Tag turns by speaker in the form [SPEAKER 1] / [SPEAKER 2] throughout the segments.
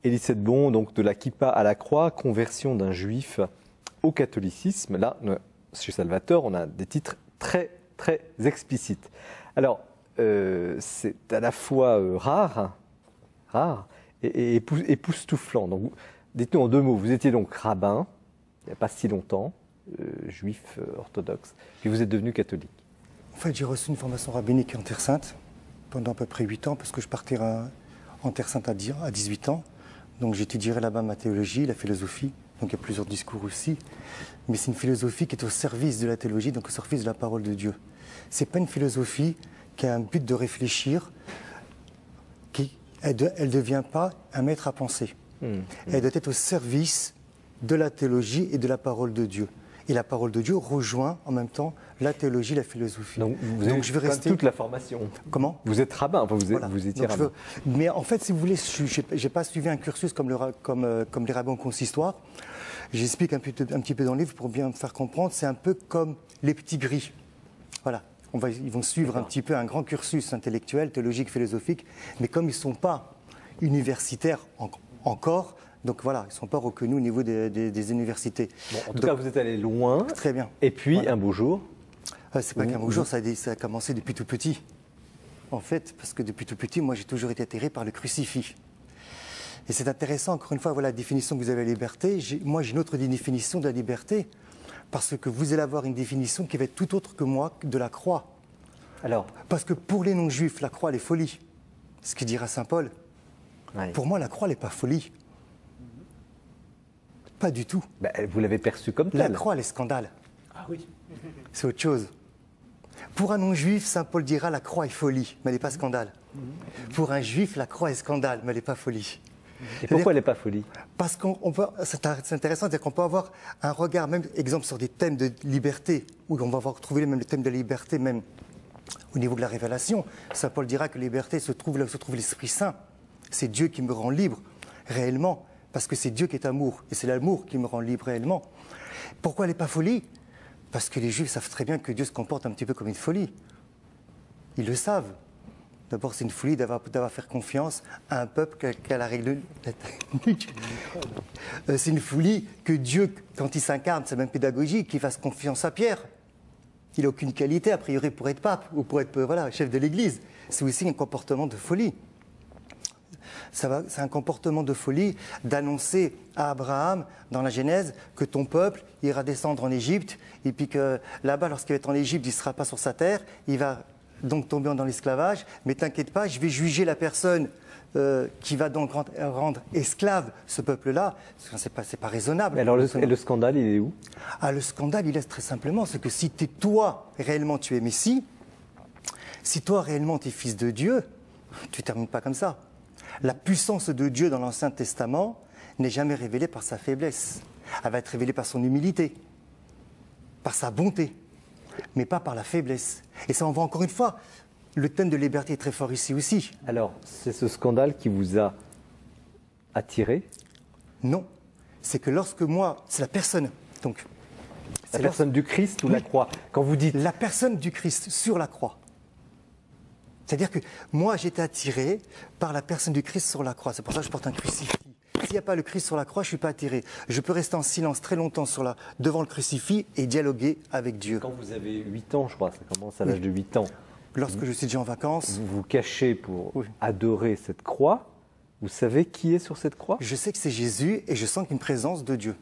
[SPEAKER 1] Élie Settebon, donc de la kippa à la croix, conversion d'un juif au catholicisme. Là, chez Salvator, on a des titres très, très explicites. Alors, c'est à la fois rare et époustouflant. Donc, dites-nous en 2 mots, vous étiez donc rabbin, il n'y a pas si longtemps, juif orthodoxe, puis vous êtes devenu catholique.
[SPEAKER 2] En fait, j'ai reçu une formation rabbinique en Terre Sainte pendant à peu près 8 ans, parce que je partais en Terre Sainte à 18 ans. Donc j'étudierai là-bas ma théologie, la philosophie. Donc il y a plusieurs discours aussi. Mais c'est une philosophie qui est au service de la théologie, donc au service de la parole de Dieu. Ce n'est pas une philosophie qui a un but de réfléchir, elle ne devient pas un maître à penser. Elle doit être au service de la théologie et de la parole de Dieu. Et la parole de Dieu rejoint en même temps la théologie, la philosophie.
[SPEAKER 1] Donc je vais rester toute la formation.
[SPEAKER 2] Comment?
[SPEAKER 1] Vous êtes rabbin, enfin
[SPEAKER 2] voilà.
[SPEAKER 1] vous étiez rabbin.
[SPEAKER 2] Mais en fait, si vous voulez, je n'ai pas suivi un cursus comme les rabbins consistoire. J'explique un petit peu dans le livre pour bien me faire comprendre. C'est un peu comme les petits gris. Voilà. Ils vont suivre un petit peu un grand cursus intellectuel, théologique, philosophique. Mais comme ils ne sont pas universitaires encore, donc voilà, ils ne sont pas reconnus au niveau des universités.
[SPEAKER 1] Bon, en tout cas, vous êtes allé loin.
[SPEAKER 2] Très bien.
[SPEAKER 1] Et puis,
[SPEAKER 2] voilà.
[SPEAKER 1] Un beau jour.
[SPEAKER 2] C'est pas qu'un beau jour, ça a commencé depuis tout petit. En fait, parce que depuis tout petit, moi, j'ai toujours été attiré par le crucifix. Et c'est intéressant, encore une fois, voilà la définition que vous avez de la liberté. Moi, j'ai une autre définition de la liberté, parce que vous allez avoir une définition qui va être tout autre que moi, de la croix.
[SPEAKER 1] Alors,
[SPEAKER 2] parce que pour les non-juifs, la croix, elle est folie. Ce que dira saint Paul.
[SPEAKER 1] Ouais.
[SPEAKER 2] Pour moi, la croix, elle n'est pas folie. Pas du tout.
[SPEAKER 1] Ben, vous l'avez perçue comme telle.
[SPEAKER 2] La croix, elle est scandale.
[SPEAKER 3] Ah oui.
[SPEAKER 2] C'est autre chose. Pour un non-juif, saint Paul dira la croix est folie, mais elle n'est pas scandale. Pour un juif, la croix est scandale, mais elle n'est pas folie.
[SPEAKER 1] Et pourquoi elle n'est pas folie?
[SPEAKER 2] Parce qu'on peut, c'est intéressant, c'est qu'on peut avoir un regard, même exemple sur des thèmes de liberté, où on va trouver même le thème de la liberté, même au niveau de la révélation. Saint Paul dira que la liberté se trouve là où se trouve l'Esprit Saint. C'est Dieu qui me rend libre, réellement, parce que c'est Dieu qui est amour, et c'est l'amour qui me rend libre réellement. Pourquoi elle n'est pas folie? Parce que les Juifs savent très bien que Dieu se comporte un petit peu comme une folie. Ils le savent. D'abord, c'est une folie d'avoir faire confiance à un peuple qui a la règle technique. C'est une folie que Dieu, quand il s'incarne, c'est même pédagogique, qu'il fasse confiance à Pierre. Il n'a aucune qualité, a priori, pour être pape ou pour être chef de l'Église. C'est aussi un comportement de folie. C'est un comportement de folie d'annoncer à Abraham, dans la Genèse, que ton peuple ira descendre en Égypte, et puis que là-bas, lorsqu'il va être en Égypte, il ne sera pas sur sa terre, il va donc tomber dans l'esclavage, mais t'inquiète pas, je vais juger la personne qui va donc rendre esclave ce peuple-là. C'est pas raisonnable.
[SPEAKER 1] Mais alors le scandale, il est où?
[SPEAKER 2] Le scandale, il est très simplement, c'est que si toi, réellement, tu es Messie, si toi, réellement, tu es fils de Dieu, tu ne termines pas comme ça. La puissance de Dieu dans l'Ancien Testament n'est jamais révélée par sa faiblesse. Elle va être révélée par son humilité, par sa bonté, mais pas par la faiblesse. Et ça, on voit encore une fois, le thème de liberté est très fort ici aussi.
[SPEAKER 1] Alors, c'est ce scandale qui vous a attiré?
[SPEAKER 2] Non. C'est que lorsque moi, c'est la personne, donc...
[SPEAKER 1] La personne du Christ ou la croix? Quand vous dites...
[SPEAKER 2] La personne du Christ sur la croix. C'est-à-dire que moi, j'étais attiré par la personne du Christ sur la croix. C'est pour ça que je porte un crucifix. S'il n'y a pas le Christ sur la croix, je ne suis pas attiré. Je peux rester en silence très longtemps devant le crucifix et dialoguer avec Dieu.
[SPEAKER 1] Quand vous avez 8 ans, je crois, ça commence à l'âge de 8 ans.
[SPEAKER 2] Lorsque je suis déjà en vacances.
[SPEAKER 1] Vous vous cachez pour adorer cette croix. Vous savez qui est sur cette croix?
[SPEAKER 2] Je sais que c'est Jésus et je sens qu'il y a une présence de Dieu.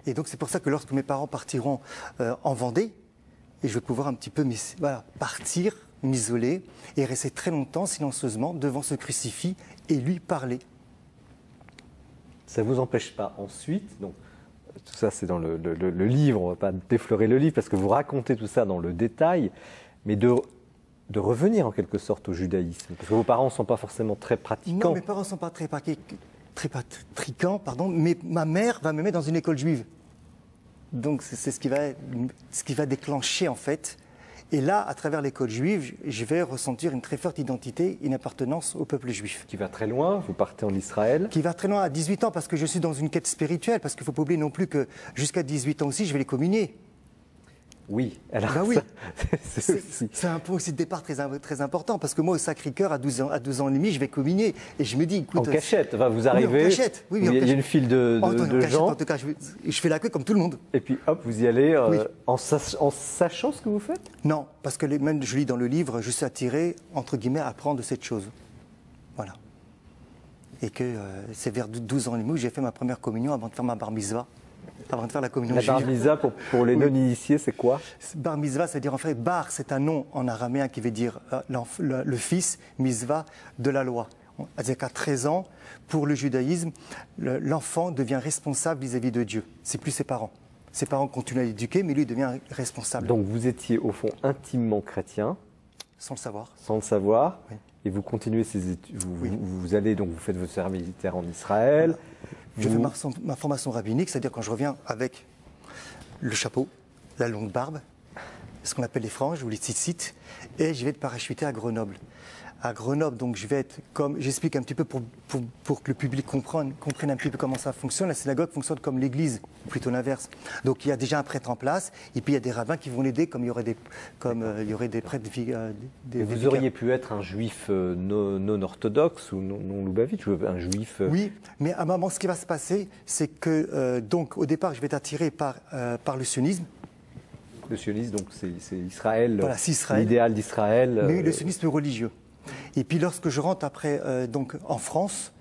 [SPEAKER 2] Et donc c'est pour ça que lorsque mes parents partiront en Vendée, et je vais pouvoir un petit peu partir, m'isoler et rester très longtemps silencieusement devant ce crucifix et lui parler.
[SPEAKER 1] Ça ne vous empêche pas ensuite, donc tout ça c'est dans le livre, on ne va pas déflorer le livre parce que vous racontez tout ça dans le détail, mais de revenir en quelque sorte au judaïsme, parce que vos parents ne sont pas forcément très pratiquants.
[SPEAKER 2] Non, mes parents ne sont pas très pratiquants, mais ma mère va me mettre dans une école juive. Donc c'est ce qui va déclencher en fait. Et là, à travers l'école juive, je vais ressentir une très forte identité, une appartenance au peuple juif.
[SPEAKER 1] Qui va très loin, vous partez en Israël.
[SPEAKER 2] Qui va très loin à 18 ans, parce que je suis dans une quête spirituelle, parce qu'il ne faut pas oublier non plus que jusqu'à 18 ans aussi, je vais les communier.
[SPEAKER 1] Oui, alors
[SPEAKER 2] Ben oui.
[SPEAKER 1] c'est aussi.
[SPEAKER 2] C'est un point aussi de départ très important, parce que moi, au Sacré-Cœur, à 12 ans et demi, je vais communier, et je me dis, écoute...
[SPEAKER 1] En cachette, enfin, vous
[SPEAKER 2] oui,
[SPEAKER 1] arrivez,
[SPEAKER 2] en cachette. Oui,
[SPEAKER 1] il
[SPEAKER 2] en
[SPEAKER 1] y a
[SPEAKER 2] cachette.
[SPEAKER 1] une file de
[SPEAKER 2] En cachette,
[SPEAKER 1] gens,
[SPEAKER 2] en tout cas, je fais la queue comme tout le monde.
[SPEAKER 1] et puis hop, vous y allez
[SPEAKER 2] Oui.
[SPEAKER 1] en sachant ce que vous faites.
[SPEAKER 2] Non, parce que même je lis dans le livre, je suis attiré, entre guillemets, à apprendre de cette chose. Voilà. Et que c'est vers 12 ans et demi où j'ai fait ma première communion avant de faire ma bar mitzvah, avant de faire la communion
[SPEAKER 1] La
[SPEAKER 2] juive.
[SPEAKER 1] bar mitzvah, pour les
[SPEAKER 2] Oui.
[SPEAKER 1] non-initiés, c'est quoi?
[SPEAKER 2] Bar mitzvah, c'est-à-dire en fait, bar, c'est un nom en araméen qui veut dire le fils, mitzvah, de la loi. C'est-à-dire qu'à 13 ans, pour le judaïsme, l'enfant devient responsable vis-à-vis de Dieu. C'est plus ses parents. Ses parents continuent à l'éduquer, mais lui devient responsable.
[SPEAKER 1] Donc vous étiez au fond intimement chrétien,
[SPEAKER 2] Sans le savoir.
[SPEAKER 1] sans le savoir,
[SPEAKER 2] Oui.
[SPEAKER 1] et vous continuez ces études.
[SPEAKER 2] Oui.
[SPEAKER 1] Vous allez donc vous faites votre service militaire en Israël.
[SPEAKER 2] Je
[SPEAKER 1] Vous-
[SPEAKER 2] fais ma formation rabbinique, c'est-à-dire quand je reviens avec le chapeau, la longue barbe, ce qu'on appelle les franges ou les tzitzit, et je vais être parachuté à Grenoble. À Grenoble, donc je vais être comme, j'explique un petit peu pour que le public comprenne un petit peu comment ça fonctionne. La synagogue fonctionne comme l'église, ou plutôt l'inverse. Donc il y a déjà un prêtre en place, et puis il y a des rabbins qui vont l'aider, comme il y aurait des prêtres.
[SPEAKER 1] Et vous auriez pu être un juif non orthodoxe ou non loubavitch, ou un juif.
[SPEAKER 2] Oui, mais à un moment, ce qui va se passer, c'est que, donc, au départ, je vais être attiré par le sionisme.
[SPEAKER 1] Le sionisme, donc c'est Israël,
[SPEAKER 2] Voilà, c'est Israël.
[SPEAKER 1] l'idéal d'Israël.
[SPEAKER 2] Mais le sionisme religieux. Et puis lorsque je rentre après donc en France,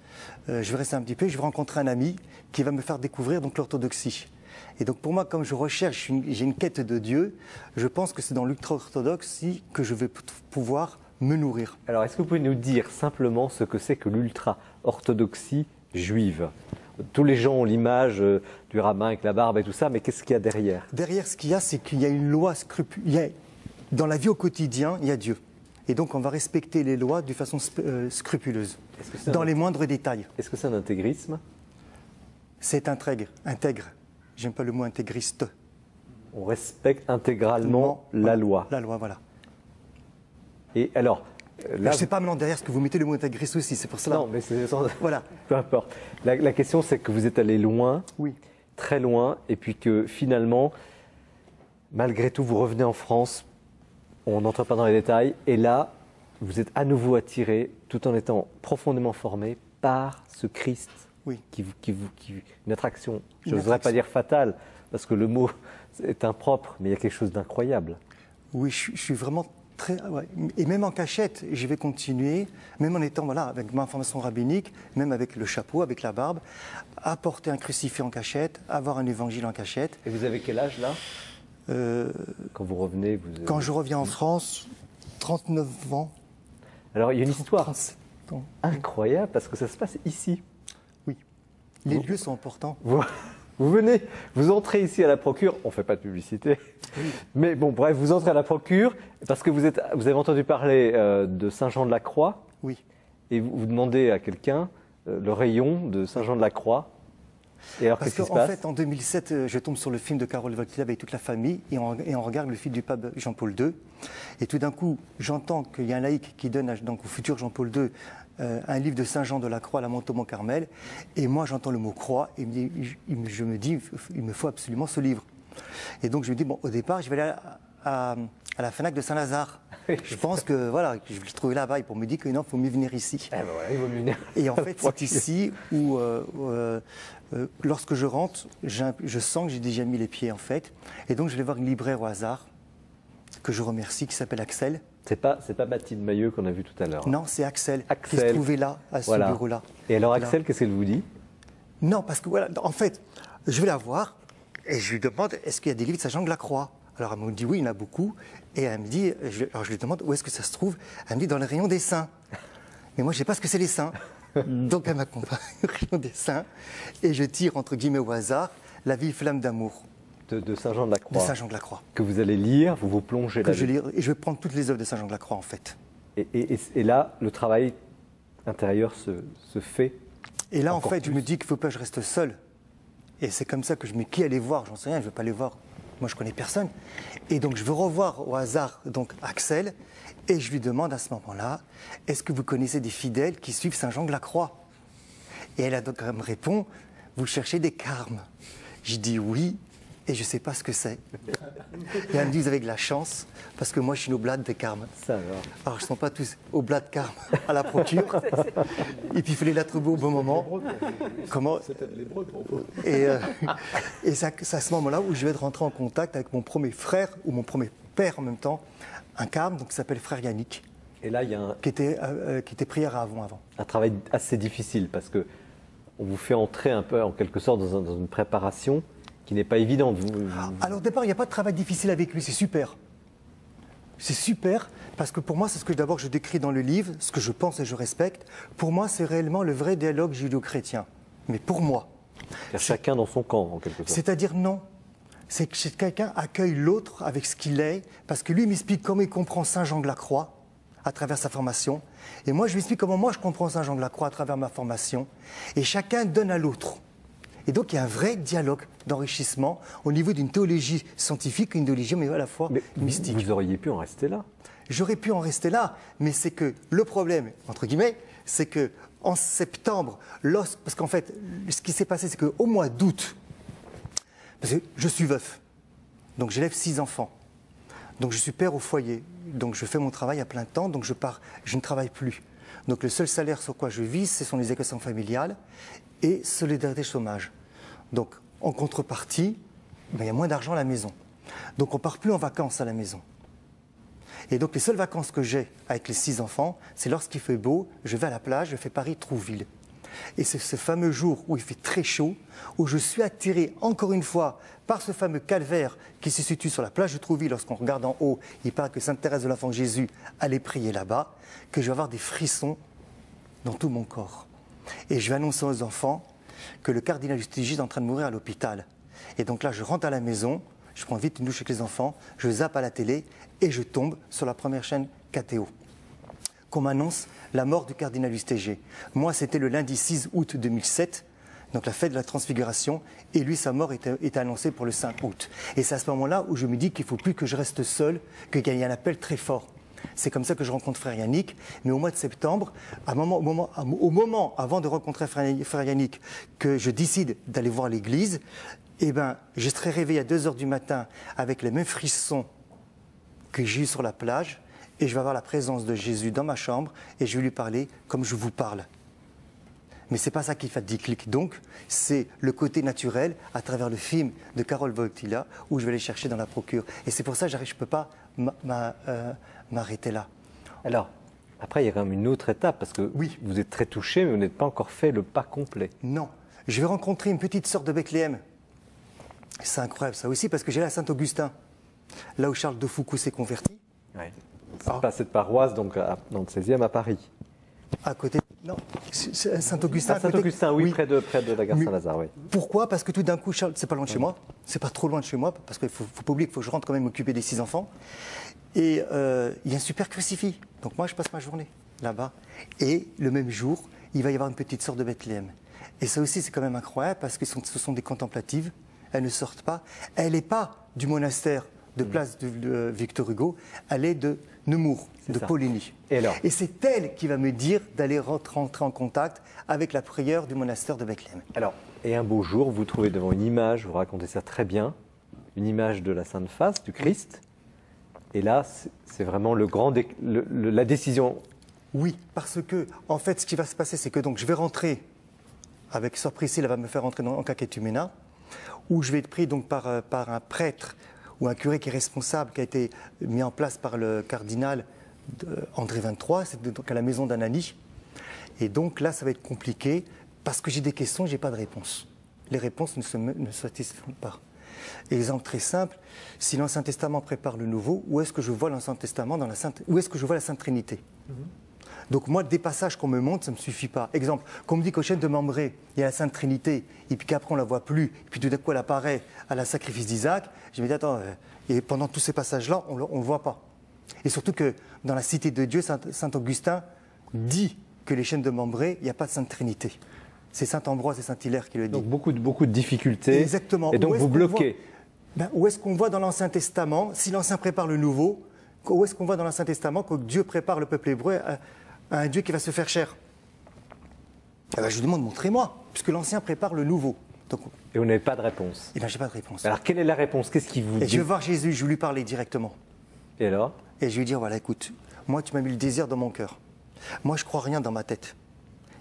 [SPEAKER 2] je vais rester un petit peu, je vais rencontrer un ami qui va me faire découvrir donc l'orthodoxie. Et donc pour moi, comme je recherche, j'ai une quête de Dieu, je pense que c'est dans l'ultra-orthodoxie que je vais pouvoir me nourrir.
[SPEAKER 1] Alors, est-ce que vous pouvez nous dire simplement ce que c'est que l'ultra-orthodoxie juive? Tous les gens ont l'image du rabbin avec la barbe et tout ça, mais qu'est-ce qu'il y a derrière?
[SPEAKER 2] Derrière, ce qu'il y a, c'est qu'il y a une loi scrupuleuse. Dans la vie au quotidien, il y a Dieu. Et donc on va respecter les lois de façon scrupuleuse,
[SPEAKER 1] Est-ce que c'est
[SPEAKER 2] dans
[SPEAKER 1] un-
[SPEAKER 2] les moindres détails.
[SPEAKER 1] Est-ce que c'est un intégrisme?
[SPEAKER 2] C'est intègre. J'aime pas le mot intégriste.
[SPEAKER 1] On respecte intégralement la
[SPEAKER 2] Voilà.
[SPEAKER 1] loi.
[SPEAKER 2] La loi, voilà.
[SPEAKER 1] Et alors,
[SPEAKER 2] Je
[SPEAKER 1] là,
[SPEAKER 2] ne sais pas maintenant derrière ce que vous mettez le mot intégriste aussi, c'est pour cela.
[SPEAKER 1] non, mais c'est
[SPEAKER 2] Voilà.
[SPEAKER 1] peu importe. La question, c'est que vous êtes allé loin,
[SPEAKER 2] Oui.
[SPEAKER 1] très loin, et puis que finalement, malgré tout, vous revenez en France. On n'entre pas dans les détails, et là, vous êtes à nouveau attiré, tout en étant profondément formé par ce Christ,
[SPEAKER 2] Oui.
[SPEAKER 1] une attraction. Je
[SPEAKER 2] Une
[SPEAKER 1] n'oserais pas
[SPEAKER 2] attraction.
[SPEAKER 1] dire fatale, parce que le mot est impropre, mais il y a quelque chose d'incroyable.
[SPEAKER 2] Oui, je suis vraiment très. Ouais. Et même en cachette, je vais continuer, même en étant, voilà, avec ma formation rabbinique, même avec le chapeau, avec la barbe, à porter un crucifix en cachette, avoir un évangile en cachette.
[SPEAKER 1] Et vous avez quel âge là Quand vous revenez
[SPEAKER 2] Quand je reviens en France, 39 ans.
[SPEAKER 1] Alors il y a une histoire
[SPEAKER 2] 37 ans.
[SPEAKER 1] incroyable, parce que ça se passe ici.
[SPEAKER 2] Oui. Les lieux sont importants.
[SPEAKER 1] Vous venez, vous entrez ici à la procure, on ne fait pas de publicité, mais bon, bref, vous entrez à la procure parce que vous avez entendu parler de Saint-Jean-de-la-Croix
[SPEAKER 2] Oui.
[SPEAKER 1] et vous demandez à quelqu'un le rayon de Saint-Jean-de-la-Croix. Et alors,
[SPEAKER 2] Parce
[SPEAKER 1] qu'est-ce qui se
[SPEAKER 2] qu'en
[SPEAKER 1] passe?
[SPEAKER 2] fait, en 2007, je tombe sur le film de Carole Voltaire avec toute la famille et on regarde le film du pape Jean-Paul II. Et tout d'un coup, j'entends qu'il y a un laïc qui donne donc, au futur Jean-Paul II un livre de Saint-Jean-de-la-Croix, La Monte au Mont-Carmel. Et moi, j'entends le mot croix et je me dis, il me faut absolument ce livre. Et donc, je me dis, bon, au départ, je vais aller à la Fnac de Saint-Lazare. Je pense que, voilà, je vais le trouver là-bas. Et pour me dire que non, il faut mieux venir ici.
[SPEAKER 1] Eh ben voilà, il vaut mieux venir.
[SPEAKER 2] Et en fait, c'est ici où, lorsque je rentre, je sens que j'ai déjà mis les pieds, en fait. Et donc, je vais voir une libraire au hasard, que je remercie, qui s'appelle Axel.
[SPEAKER 1] C'est pas Mathilde Mailleux qu'on a vu tout à l'heure.
[SPEAKER 2] Non, c'est Axel, qui
[SPEAKER 1] Axel.
[SPEAKER 2] se trouvait là, à ce
[SPEAKER 1] Voilà.
[SPEAKER 2] bureau-là.
[SPEAKER 1] Et alors
[SPEAKER 2] Là.
[SPEAKER 1] Axel, qu'est-ce qu'elle vous dit?
[SPEAKER 2] Non, parce que voilà, en fait, je vais la voir et je lui demande est-ce qu'il y a des livres de Saint-Jean-de-la-Croix? Alors elle me dit oui, il y en a beaucoup. Et elle me dit, alors je lui demande où est-ce que ça se trouve? Elle me dit dans le rayon des saints. Mais moi, je ne sais pas ce que c'est les saints. Donc elle m'accompagne au rayon des saints et je tire entre guillemets au hasard La Vive Flamme d'amour
[SPEAKER 1] De
[SPEAKER 2] de
[SPEAKER 1] Saint-Jean-de-la-Croix.
[SPEAKER 2] Saint-Jean-de-la-Croix.
[SPEAKER 1] Que vous allez lire, vous vous plongez
[SPEAKER 2] Que
[SPEAKER 1] là.
[SPEAKER 2] je lis et je vais prendre toutes les œuvres de Saint-Jean-de-la-Croix en fait.
[SPEAKER 1] Et là, le travail intérieur se fait.
[SPEAKER 2] Et là, en
[SPEAKER 1] Encore
[SPEAKER 2] fait, je
[SPEAKER 1] plus.
[SPEAKER 2] me dis qu'il ne faut pas que je reste seul. Et c'est comme ça que je me dis qui aller voir, j'en sais rien, je ne veux pas aller voir. Moi, je ne connais personne. Et donc, je veux revoir au hasard donc, Axel et je lui demande à ce moment-là est-ce que vous connaissez des fidèles qui suivent Saint-Jean-de-la-Croix? Et elle me répond vous cherchez des carmes? Je dis oui. et je ne sais pas ce que c'est. Et elle me dit, vous avez de la chance, parce que moi, je suis une oblate de Carme.
[SPEAKER 1] Ça alors.
[SPEAKER 2] Alors, je ne sont pas tous oblates de Carme à la procure. Et puis, il fallait la trouver au bon moment. Comment
[SPEAKER 3] C'était de l'hébreu pour vous.
[SPEAKER 2] Et c'est à ce moment-là où je vais rentrer en contact avec mon premier frère, ou mon premier père en même temps, un Carme, donc, qui s'appelle Frère Yannick,
[SPEAKER 1] Et là, il y a
[SPEAKER 2] qui était prière à avant.
[SPEAKER 1] un travail assez difficile parce que on vous fait entrer un peu, en quelque sorte, dans une préparation qui n'est pas évidente.
[SPEAKER 2] Alors au départ, il n'y a pas de travail difficile avec lui, c'est super. C'est super, parce que pour moi, c'est ce que d'abord je décris dans le livre, ce que je pense et je respecte. Pour moi, c'est réellement le vrai dialogue judéo-chrétien. Mais pour moi.
[SPEAKER 1] Chacun dans son camp, en quelque sorte.
[SPEAKER 2] C'est-à-dire non. C'est que quelqu'un accueille l'autre avec ce qu'il est, parce que lui m'explique comment il comprend Saint Jean de la Croix à travers sa formation. Et moi, je lui explique comment moi je comprends Saint Jean de la Croix à travers ma formation. Et chacun donne à l'autre. Et donc, il y a un vrai dialogue d'enrichissement au niveau d'une théologie scientifique, une théologie, mais à la fois mystique.
[SPEAKER 1] Vous auriez pu en rester là.
[SPEAKER 2] J'aurais pu en rester là, mais c'est que le problème, entre guillemets, c'est que en septembre, parce qu'en fait, ce qui s'est passé, c'est qu'au mois d'août, parce que je suis veuf, donc j'élève 6 enfants, donc je suis père au foyer, donc je fais mon travail à plein temps, donc je ne travaille plus. Donc le seul salaire sur quoi je vis, ce sont les allocations familiales et solidarité chômage. Donc en contrepartie, il y a moins d'argent à la maison. Donc on ne part plus en vacances à la maison. Et donc les seules vacances que j'ai avec les 6 enfants, c'est lorsqu'il fait beau, je vais à la plage, je fais Paris-Trouville. Et c'est ce fameux jour où il fait très chaud, où je suis attiré encore une fois par ce fameux calvaire qui se situe sur la plage de Trouville. Lorsqu'on regarde en haut, il paraît que Sainte Thérèse de l'Enfant Jésus allait prier là-bas, que je vais avoir des frissons dans tout mon corps. Et je vais annoncer aux enfants que le cardinal Justigis est en train de mourir à l'hôpital. Et donc là, je rentre à la maison, je prends vite une douche avec les enfants, je zappe à la télé et je tombe sur la première chaîne KTO. Qu'on m'annonce la mort du cardinal Justigis. Moi, c'était le lundi 6 août 2007, donc la fête de la Transfiguration, et lui, sa mort était annoncée pour le 5 août. Et c'est à ce moment-là où je me dis qu'il ne faut plus que je reste seul, qu'il y a un appel très fort. C'est comme ça que je rencontre Frère Yannick, mais au mois de septembre, au moment avant de rencontrer Frère Yannick, que je décide d'aller voir l'église, eh ben, je serai réveillé à 2 h du matin avec les mêmes frissons que j'ai eu sur la plage, et je vais avoir la présence de Jésus dans ma chambre, et je vais lui parler comme je vous parle. Mais ce n'est pas ça qui fait 10 clics. Donc, c'est le côté naturel à travers le film de Carole Wojtyla où je vais aller chercher dans la procure. Et c'est pour ça que je ne peux pas m'arrêter là.
[SPEAKER 1] Alors, après, il y a quand même une autre étape, parce que
[SPEAKER 2] oui,
[SPEAKER 1] vous êtes très touché, mais vous n'êtes pas encore fait le pas complet.
[SPEAKER 2] Non. Je vais rencontrer une petite sœur de Bethléem. C'est incroyable ça aussi, parce que j'ai la Saint-Augustin, là où Charles de Foucault s'est converti.
[SPEAKER 1] Oui. C'est pas cette paroisse, donc dans le 16e à Paris.
[SPEAKER 2] À côté. Non, Saint-Augustin.
[SPEAKER 1] Saint-Augustin, oui, près de la gare Saint-Lazare, oui.
[SPEAKER 2] Pourquoi? Parce que tout d'un coup, Charles, c'est pas loin de chez moi, c'est pas trop loin de chez moi, parce qu'il faut pas oublier qu'il faut que je rentre quand même m'occuper des 6 enfants. Et il y a un super crucifix. Donc moi, je passe ma journée là-bas. Et le même jour, il va y avoir une petite sœur de Bethléem. Et ça aussi, c'est quand même incroyable, parce que ce sont des contemplatives. Elles ne sortent pas. Elle n'est pas du monastère de place de Victor Hugo, elle est de Nemours, de Poligny. Et c'est elle qui va me dire d'aller rentrer en contact avec la prieure du monastère de Bethléem.
[SPEAKER 1] Alors, et un beau jour, vous vous trouvez devant une image, vous racontez ça très bien, une image de la Sainte Face, du Christ. Et là, c'est vraiment la décision.
[SPEAKER 2] Oui, parce que, en fait, ce qui va se passer, c'est que donc, je vais rentrer avec Sœur Priscille, elle va me faire rentrer en catéchuménat, où je vais être pris donc, par un prêtre ou un curé qui est responsable, qui a été mis en place par le cardinal André XXIII, c'est donc à la maison d'Anani. Et donc là, ça va être compliqué, parce que j'ai des questions, je n'ai pas de réponse. Les réponses ne satisfont pas. Exemple très simple, si l'Ancien Testament prépare le Nouveau, où est-ce que je vois l'Ancien Testament où est-ce que je vois la Sainte Trinité? Donc moi, des passages qu'on me montre, ça ne me suffit pas. Exemple, qu'on me dit qu'au chêne de Mambré, il y a la Sainte Trinité, et puis qu'après on ne la voit plus, et puis tout d'un coup elle apparaît à la sacrifice d'Isaac, je me dis, attends, et pendant tous ces passages-là, on ne le voit pas. Et surtout que dans la Cité de Dieu, Saint Augustin dit que les chênes de Mambré, il n'y a pas de Sainte Trinité. C'est Saint Ambroise et Saint Hilaire qui le disent.
[SPEAKER 1] Donc beaucoup de difficultés.
[SPEAKER 2] Exactement.
[SPEAKER 1] Et donc vous bloquez.
[SPEAKER 2] Où est-ce qu'on voit dans l'Ancien Testament, si l'Ancien prépare le Nouveau, où est-ce qu'on voit dans l'Ancien Testament que Dieu prépare le peuple hébreu à un Dieu qui va se faire chair? Eh bien, je lui demande, montrez-moi, puisque l'Ancien prépare le Nouveau. Donc,
[SPEAKER 1] Et vous n'avez pas de réponse.
[SPEAKER 2] et ben, j'ai pas de réponse.
[SPEAKER 1] Alors, quelle est la réponse? Qu'est-ce qu'il vous
[SPEAKER 2] Et
[SPEAKER 1] dit?
[SPEAKER 2] je vais voir Jésus, je vais lui parler directement.
[SPEAKER 1] Et alors?
[SPEAKER 2] Et je vais lui dire, voilà, écoute, moi, tu m'as mis le désir dans mon cœur. Moi, je crois rien dans ma tête.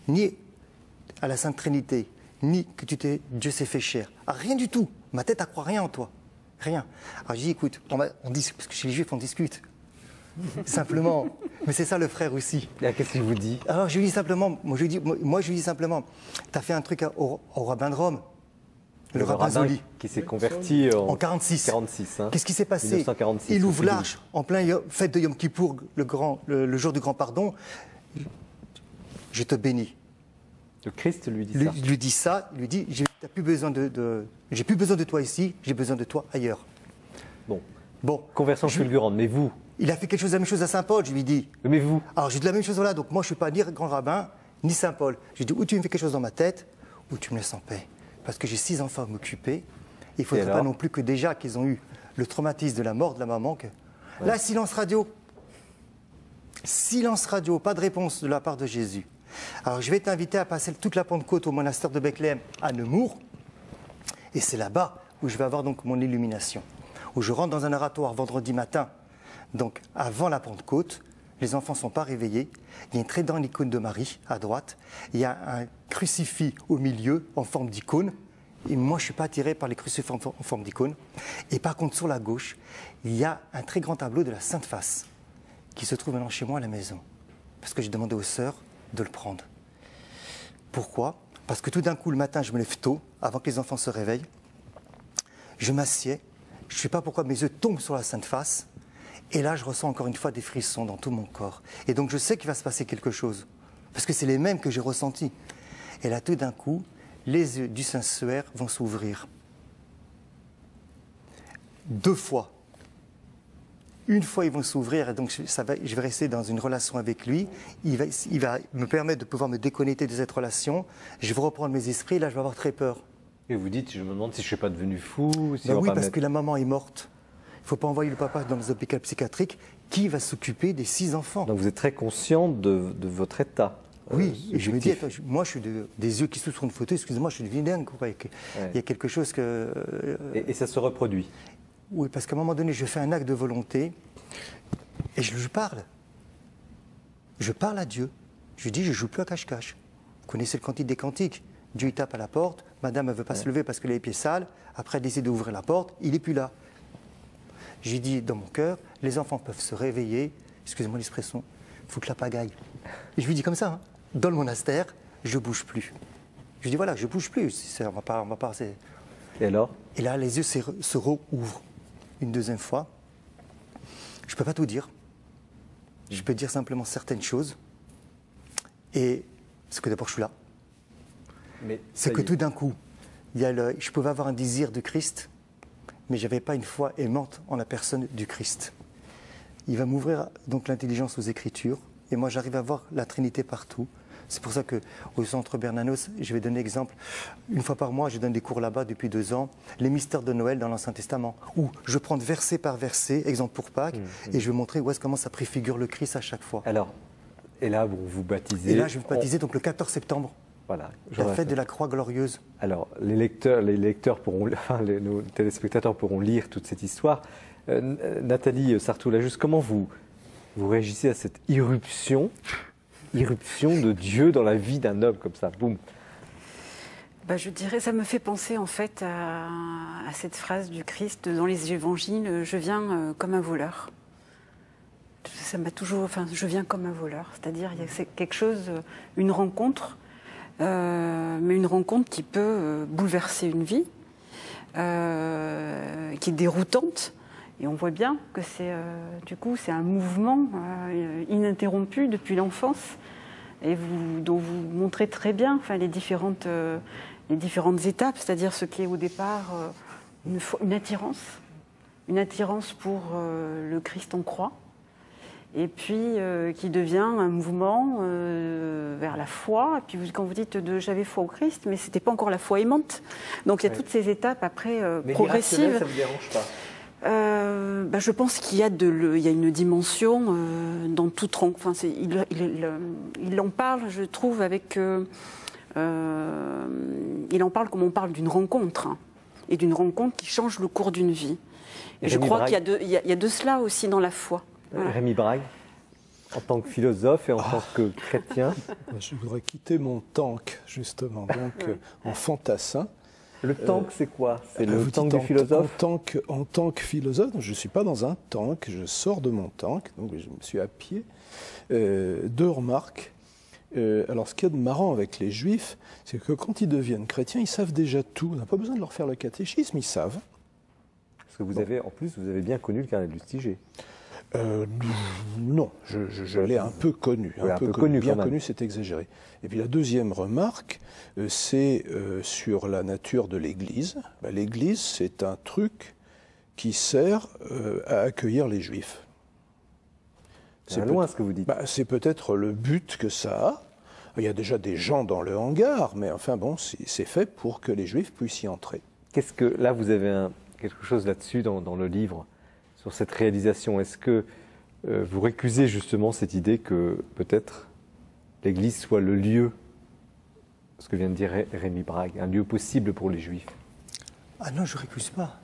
[SPEAKER 2] Ni à la Sainte Trinité, ni que Dieu s'est fait chair. Ah, rien du tout. Ma tête, elle croit rien en toi. Rien. Alors, je dis, écoute, on dit, parce que chez les Juifs, on discute. Simplement. Mais c'est ça le frère aussi.
[SPEAKER 1] Et qu'est-ce qu'il vous dit?
[SPEAKER 2] Alors, je lui dis simplement, je lui dis simplement, tu as fait un truc au rabbin de Rome. Le rabbin Zoli.
[SPEAKER 1] Qui s'est converti
[SPEAKER 2] En 46.
[SPEAKER 1] 46, hein.
[SPEAKER 2] Qu'est-ce qui s'est passé?
[SPEAKER 1] 1946,
[SPEAKER 2] Il
[SPEAKER 1] au
[SPEAKER 2] ouvre
[SPEAKER 1] début.
[SPEAKER 2] l'arche en plein fête de Yom Kippour, le jour du grand pardon. Je te bénis.
[SPEAKER 1] Le Christ lui dit
[SPEAKER 2] Il
[SPEAKER 1] ça.
[SPEAKER 2] lui dit ça, il lui dit, j'ai plus besoin de toi ici, j'ai besoin de toi ailleurs. Bon.
[SPEAKER 1] Conversion fulgurante, mais vous?
[SPEAKER 2] Il a fait quelque chose, la même chose à Saint Paul, je lui dis.
[SPEAKER 1] Mais vous?
[SPEAKER 2] Alors j'ai dit la même chose, voilà, donc moi je ne suis pas ni grand rabbin, ni Saint Paul. Je dis, ou tu me fais quelque chose dans ma tête, ou tu me laisses en paix. Parce que j'ai 6 enfants à m'occuper. Il ne faudrait pas non plus que déjà qu'ils ont eu le traumatisme de la mort de la maman. Là, silence radio. Silence radio, pas de réponse de la part de Jésus. Alors je vais t'inviter à passer toute la Pentecôte au monastère de Bethléem à Nemours. Et c'est là-bas où je vais avoir donc mon illumination. Où je rentre dans un oratoire vendredi matin, donc avant la Pentecôte. Les enfants ne sont pas réveillés. Il y a une très grande icône de Marie à droite. Il y a un crucifix au milieu en forme d'icône. Et moi, je ne suis pas attiré par les crucifix en forme d'icône. Et par contre, sur la gauche, il y a un très grand tableau de la Sainte Face qui se trouve maintenant chez moi à la maison. Parce que j'ai demandé aux sœurs de le prendre. Pourquoi? Parce que tout d'un coup, le matin, je me lève tôt, avant que les enfants se réveillent. Je m'assieds. Je ne sais pas pourquoi mes yeux tombent sur la Sainte Face. Et là, je ressens encore une fois des frissons dans tout mon corps. Et donc, je sais qu'il va se passer quelque chose. Parce que c'est les mêmes que j'ai ressentis. Et là, tout d'un coup, les yeux du Saint-Suaire vont s'ouvrir. 2 fois. Une fois, ils vont s'ouvrir, et donc je vais rester dans une relation avec lui. Il va me permettre de pouvoir me déconnecter de cette relation. Je vais reprendre mes esprits, et là, je vais avoir très peur.
[SPEAKER 1] Et vous dites, je me demande si je ne suis pas devenu fou. Si
[SPEAKER 2] Ben
[SPEAKER 1] on va
[SPEAKER 2] oui,
[SPEAKER 1] pas
[SPEAKER 2] parce
[SPEAKER 1] mettre-
[SPEAKER 2] que la maman est morte. Il ne faut pas envoyer le papa dans les hôpitaux psychiatriques. Qui va s'occuper des 6 enfants?
[SPEAKER 1] Donc vous êtes très conscient de votre état.
[SPEAKER 2] Oui, et je me dis,
[SPEAKER 1] subjectif.
[SPEAKER 2] attends, moi je suis des yeux qui s'ouvrent sur une photo, excusez-moi, je suis devenu dingue. Il y a quelque chose que...
[SPEAKER 1] Et ça se reproduit.
[SPEAKER 2] Oui, parce qu'à un moment donné, je fais un acte de volonté et je parle. Je parle à Dieu. Je lui dis, je ne joue plus à cache-cache. Vous connaissez le cantique des cantiques. Dieu il tape à la porte, madame ne veut pas se lever parce qu'elle a les pieds sales, après elle décide d'ouvrir la porte, il n'est plus là. J'ai dit dans mon cœur, les enfants peuvent se réveiller, excusez-moi l'expression, foutre la pagaille. Et je lui dis comme ça, hein, dans le monastère, je ne bouge plus. Je lui dis voilà, je ne bouge plus, on va pas,
[SPEAKER 1] Et alors?
[SPEAKER 2] Et là, les yeux se rouvrent une deuxième fois. Je ne peux pas tout dire. Je peux dire simplement certaines choses. Et c'est que d'abord, je suis là.
[SPEAKER 1] Mais
[SPEAKER 2] C'est que tout d'un coup, je pouvais avoir un désir de Christ, mais je n'avais pas une foi aimante en la personne du Christ. Il va m'ouvrir donc l'intelligence aux Écritures, et moi j'arrive à voir la Trinité partout. C'est pour ça qu'au centre Bernanos, je vais donner exemple, une fois par mois, je donne des cours là-bas depuis 2 ans, les mystères de Noël dans l'Ancien Testament, où je prends verset par verset, exemple pour Pâques, et je vais montrer comment ça préfigure le Christ à chaque fois.
[SPEAKER 1] Alors, et là, vous baptisez.
[SPEAKER 2] Et là, je vais me baptiser donc le 14 septembre,
[SPEAKER 1] Voilà.
[SPEAKER 2] la fête de la Croix glorieuse.
[SPEAKER 1] Alors, les lecteurs pourront, nos téléspectateurs pourront lire toute cette histoire. Nathalie Sartoula, comment vous réagissez à cette irruption de Dieu dans la vie d'un homme comme ça, boum?
[SPEAKER 3] Je dirais, ça me fait penser en fait à cette phrase du Christ dans les évangiles, je viens comme un voleur. Ça m'a toujours, je viens comme un voleur, c'est-à-dire il y a quelque chose, une rencontre, mais une rencontre qui peut bouleverser une vie, qui est déroutante. Et on voit bien que c'est un mouvement ininterrompu depuis l'enfance, et dont vous montrez très bien les différentes étapes, c'est-à-dire ce qui est au départ une attirance pour le Christ en croix, et puis qui devient un mouvement vers la foi. Et puis quand vous dites j'avais foi au Christ, mais c'était pas encore la foi aimante. Donc il y a toutes ces étapes après progressives.
[SPEAKER 1] Ça vous dérange pas?
[SPEAKER 3] Je pense qu'il y a une dimension dans toute rencontre. Il en parle, je trouve, avec il en parle comme on parle d'une rencontre, hein, et d'une rencontre qui change le cours d'une vie. Et je crois qu'il y a de cela aussi dans la foi. Voilà.
[SPEAKER 1] Rémi Brague, en tant que philosophe et en tant que chrétien.
[SPEAKER 4] Je voudrais quitter mon tank, justement, donc en fantassin.
[SPEAKER 1] Le tank, c'est quoi? C'est le
[SPEAKER 4] vous
[SPEAKER 1] tank
[SPEAKER 4] dites
[SPEAKER 1] du philosophe?
[SPEAKER 4] En tant que philosophe, je ne suis pas dans un tank, je sors de mon tank, donc je me suis à pied. Deux remarques. Alors, ce qu'il y a de marrant avec les juifs, c'est que quand ils deviennent chrétiens, ils savent déjà tout. On n'a pas besoin de leur faire le catéchisme, ils savent.
[SPEAKER 1] Parce que vous avez, en plus, vous avez bien connu le carnet de Lustiger.
[SPEAKER 4] Non, je l'ai un peu connu.
[SPEAKER 1] Oui, un peu connu
[SPEAKER 4] bien
[SPEAKER 1] quand même.
[SPEAKER 4] connu, c'est exagéré. Et puis la deuxième remarque, c'est sur la nature de l'Église. L'Église, c'est un truc qui sert à accueillir les Juifs.
[SPEAKER 1] C'est loin ce que vous dites.
[SPEAKER 4] C'est peut-être le but que ça a. Il y a déjà des gens dans le hangar, mais enfin bon, c'est fait pour que les Juifs puissent y entrer.
[SPEAKER 1] Qu'est-ce que là vous avez quelque chose là-dessus dans le livre sur cette réalisation? Est-ce que vous récusez justement cette idée que peut-être l'Église soit le lieu, ce que vient de dire Rémi Brague, un lieu possible pour les Juifs?
[SPEAKER 2] Ah non, je ne récuse pas.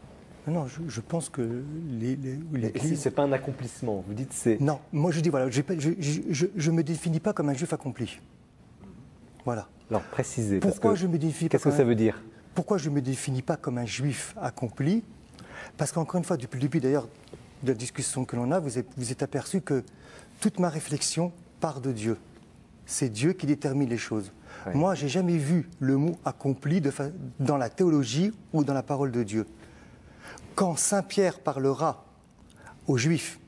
[SPEAKER 2] Non, je pense que l'Église...
[SPEAKER 1] C'est pas un accomplissement, vous dites c'est...
[SPEAKER 2] Non, moi je dis, voilà, je ne me définis pas comme un juif accompli. Voilà.
[SPEAKER 1] Alors précisez.
[SPEAKER 2] Pourquoi je me définis pas?
[SPEAKER 1] Qu'est-ce que ça veut dire?
[SPEAKER 2] Pourquoi je ne me définis pas comme un juif accompli? Parce qu'encore une fois, depuis le début d'ailleurs de la discussion que l'on a, vous êtes aperçu que toute ma réflexion part de Dieu. C'est Dieu qui détermine les choses. Oui. Moi, je n'ai jamais vu le mot accompli dans la théologie ou dans la parole de Dieu. Quand Saint Pierre parlera aux Juifs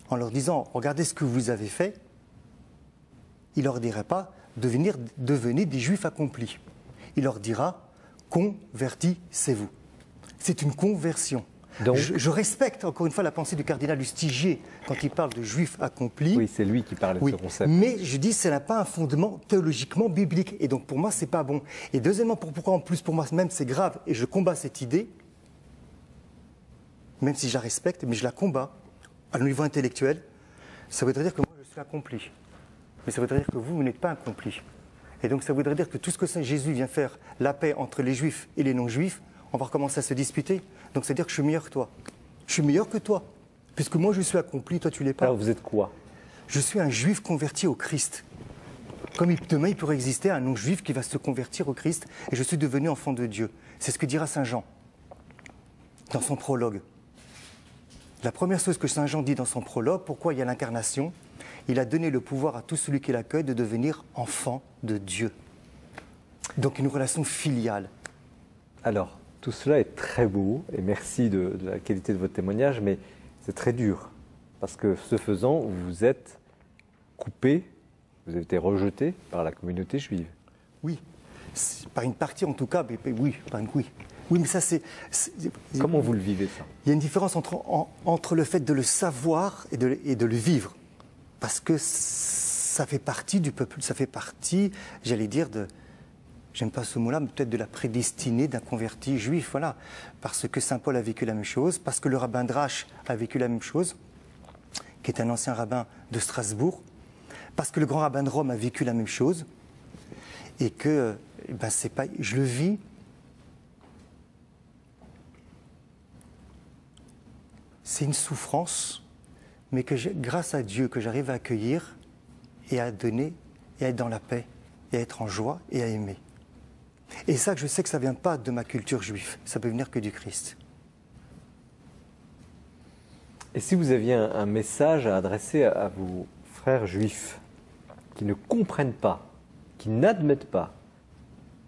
[SPEAKER 2] en leur disant « Regardez ce que vous avez fait », il ne leur dira pas « Devenez des Juifs accomplis ». Il leur dira « Convertissez-vous ». C'est une conversion. Donc, je respecte encore une fois la pensée du cardinal Lustiger quand il parle de Juifs accomplis.
[SPEAKER 1] Oui, c'est lui qui parle de ce concept.
[SPEAKER 2] Mais je dis que ça n'a pas un fondement théologiquement biblique. Et donc pour moi, ce n'est pas bon. Et deuxièmement, pourquoi en plus pour moi même c'est grave et je combats cette idée, même si je la respecte, mais je la combats à un niveau intellectuel, ça voudrait dire que moi je suis accompli. Mais ça voudrait dire que vous n'êtes pas accompli. Et donc ça voudrait dire que tout ce que Jésus vient faire, la paix entre les Juifs et les non-Juifs, on va recommencer à se disputer. Donc c'est-à-dire que je suis meilleur que toi. Je suis meilleur que toi. Puisque moi je suis accompli, toi tu l'es pas.
[SPEAKER 1] Alors vous êtes quoi?
[SPEAKER 2] Je suis un juif converti au Christ. Comme demain il pourrait exister un non-juif qui va se convertir au Christ et je suis devenu enfant de Dieu. C'est ce que dira Saint Jean dans son prologue. La première chose que Saint Jean dit dans son prologue, pourquoi il y a l'incarnation, il a donné le pouvoir à tout celui qui l'accueille de devenir enfant de Dieu. Donc une relation filiale.
[SPEAKER 1] Alors, tout cela est très beau et merci de la qualité de votre témoignage, mais c'est très dur. Parce que ce faisant, vous êtes coupé, vous avez été rejeté par la communauté juive.
[SPEAKER 2] Oui, par une partie en tout cas, mais oui, oui. Oui, mais ça c'est...
[SPEAKER 1] Comment vous le vivez ça?
[SPEAKER 2] Il y a une différence entre le fait de le savoir et de le vivre. Parce que ça fait partie du peuple, ça fait partie, j'allais dire, j'aime pas ce mot-là, mais peut-être de la prédestinée d'un converti juif, voilà. Parce que Saint Paul a vécu la même chose, parce que le rabbin Drach a vécu la même chose, qui est un ancien rabbin de Strasbourg, parce que le grand rabbin de Rome a vécu la même chose, et que, c'est pas, je le vis. C'est une souffrance, mais que grâce à Dieu, que j'arrive à accueillir et à donner, et à être dans la paix, et à être en joie, et à aimer. Et ça, je sais que ça ne vient pas de ma culture juive, ça peut venir que du Christ.
[SPEAKER 1] Et si vous aviez un message à adresser à vos frères juifs qui ne comprennent pas, qui n'admettent pas,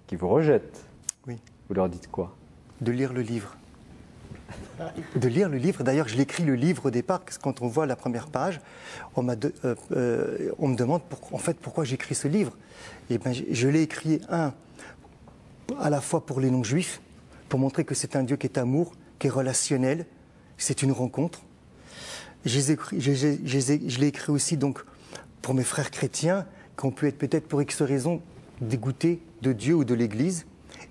[SPEAKER 1] qui vous rejettent,
[SPEAKER 2] oui.
[SPEAKER 1] Vous leur dites quoi?
[SPEAKER 2] De lire le livre. De lire le livre. D'ailleurs, je l'écris le livre au départ, parce que quand on voit la première page, on me demande pourquoi j'écris ce livre. Et je l'ai écrit, à la fois pour les non-juifs, pour montrer que c'est un Dieu qui est amour, qui est relationnel, c'est une rencontre. Je l'ai écrit aussi donc pour mes frères chrétiens, qui ont pu être peut-être pour X raisons dégoûtés de Dieu ou de l'Église.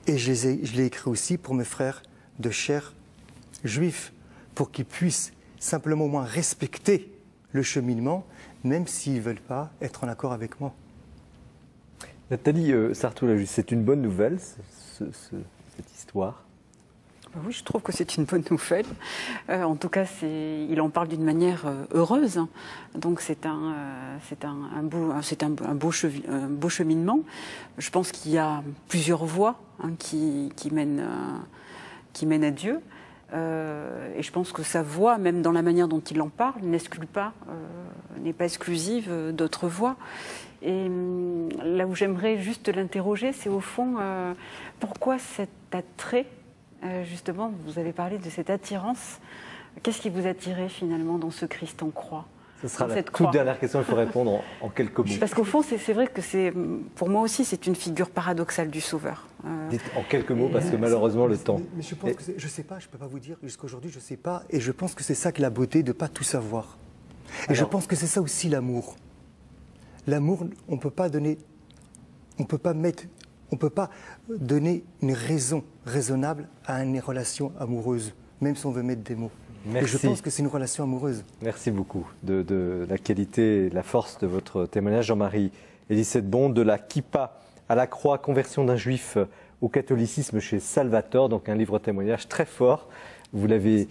[SPEAKER 2] Et je l'ai écrit aussi pour mes frères de chair juifs, pour qu'ils puissent simplement au moins respecter le cheminement, même s'ils ne veulent pas être en accord avec moi.
[SPEAKER 1] Nathalie Sartoulajus, c'est une bonne nouvelle, cette histoire?
[SPEAKER 3] Oui, je trouve que c'est une bonne nouvelle. En tout cas, il en parle d'une manière heureuse. Donc c'est un beau cheminement. Je pense qu'il y a plusieurs voies qui mènent à Dieu. Et je pense que sa voix, même dans la manière dont il en parle, n'est pas exclusive d'autres voix. Et là où j'aimerais juste l'interroger, c'est au fond, pourquoi cet attrait? Justement, vous avez parlé de cette attirance. Qu'est-ce qui vous attirait finalement dans ce Christ en croix?
[SPEAKER 1] Ce sera la toute dernière question, il faut répondre en quelques mots.
[SPEAKER 3] Parce qu'au fond, c'est vrai que pour moi aussi, c'est une figure paradoxale du Sauveur.
[SPEAKER 1] Dites en quelques mots, parce que malheureusement, le temps...
[SPEAKER 2] Mais je pense que je ne sais pas, je ne peux pas vous dire. Jusqu'aujourd'hui, je ne sais pas. Et je pense que c'est ça que la beauté de ne pas tout savoir. Et je pense que c'est ça aussi l'amour. L'amour, on ne peut pas donner... On ne peut pas donner une raison raisonnable à une relation amoureuse, même si on veut mettre des mots.
[SPEAKER 1] Merci.
[SPEAKER 2] Et je pense que c'est une relation amoureuse.
[SPEAKER 1] Merci beaucoup de la qualité et de la force de votre témoignage, Jean-Marie Elisette-Bon, de la kippa à la croix, conversion d'un juif au catholicisme chez Salvatore, donc un livre témoignage très fort. Vous l'avez